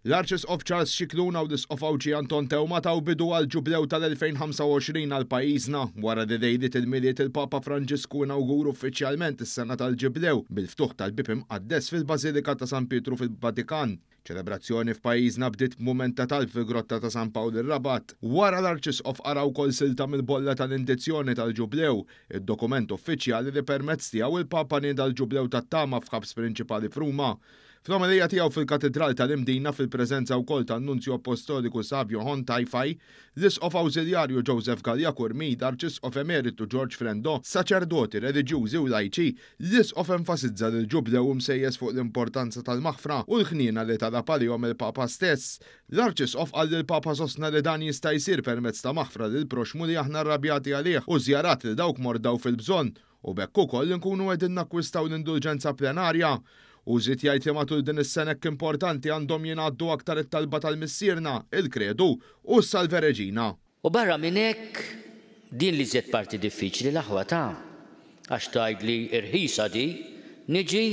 L-Arċisqof Charles Scicluna u l-Isqof Awġi Anton Tewma taw bidu għal ġublew tal-2025 għal pajjiżna wara li dejdiet il-miliet il-Papa Franġisku inawgur uffiċjalment is-sena tal-ġublew bil-ftuħ tal-bib imqaddes fil-Bażilika ta' San Pietru fil-Vatikan. Ċelebrazzjoni f'pajjiżna bdiet b'mument ta' talb fil-Grotta ta' San Pawl ir-Rabat. Wara l-Arċisqof qara wkoll silta mill-bolla tal-indizzjoni tal-ġublew, id-dokument uffiċjali li permezz tiegħu il-Papa nieda l-ġublew tat-tama f'ħabs prinċipali f'Ruma. Fl-omelija tiegħu fil-Katedral tal-Imdina fil-preżenza wkoll tan-Nunzju Apostoliku Savio Hon Tajfaj, l-Isqof Awżiljarju Joseph Gallia Kurmid, Arċisqof Emeritu George Frendo, saċerdoti reliġjużi u lajċi, l-Isqof enfasizza li l-ġublew msejjes fuq l-importanza tal-maħfra u l-ħniena li talab għalihom il-Papa stess. L-Arċisqof qal li l-Papa sostna li dan jista' jsir permezz ta' maħfra lil proxmu li aħna rrabjati għalih u żjarat li dawk mordaw fil-bżonn u bekk ukoll nkunu qegħdin nakkwistaw l-indulġenza plenarja. U żied jgħid li matul din is-sena importanti għandhom jingħaddu aktar it-talba tal-missierna, il-kredu u s-Salve Reġina. U barra minn hekk din li żied parti diffiċli l-aħwa ta' għax tgħidli irħisa di niġi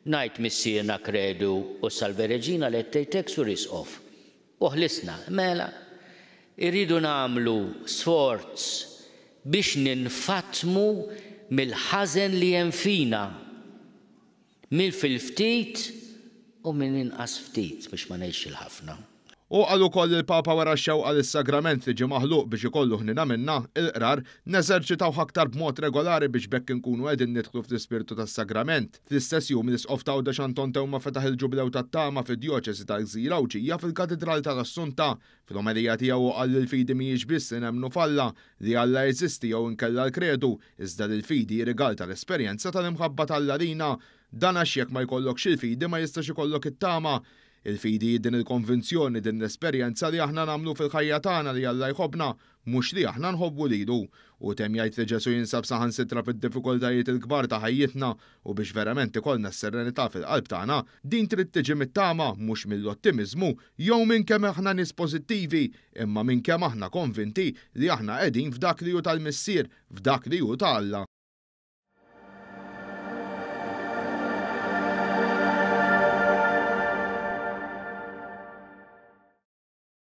ngħid missierna kredu u s-Salve Reġina li tgħidlek sur Isqof. U ħlisna, mela irridu nagħmlu sforz biex ninfatmu mill-ħażen li hemm fina. Min fil-ftit u min inqas ftit biex ma ngħidx il-ħafna. U qalu koll il-Papa wara x-xewqa lis-sagrament li ġie maħluq biex ikollu ħnina minna il-qrar neżerċitaw aktar b'mod regolari biex bekk inkunu qegħdin nidħlu fl-ispirtu tas-sagrament. Fl-istess jum l-Isqof Tawdex Anton Tewma fetaħ il-ġublew tat-tama fid-Djoċesi ta' Gżira Awġija fil-Katedral tal-Assunta. Fil-omelija tiegħu qal li l-fidi mhijiex biss nemmnu falla li Alla jeżisti jew inkella l-kredu, iżda li l-fidi rigal tal-esperjenza tal-imħabba tal-larina. Dan għax jekk ma jkollokx il-fidi ma jistax ikollok it-tama. Il-fidi din il-konvinzjoni din l-esperjenza li aħna nagħmlu fil-ħajja tagħna li Alla jħobbna mhux li aħna nħobbu lilu. U temm jgħid li Ġesu jinsab saħansitra fid-diffikultajiet il-kbar ta' ħajjitna u biex verament ikollna s-serenità fil-qalb tagħna, din trid tiġi mit-tama mhux mill-ottimiżmu jew minn kemm aħna nies pożittivi, imma minn kemm aħna konvinti li aħna qegħdin f'dak li hu tal-missier, f'dak li hu ta' Alla.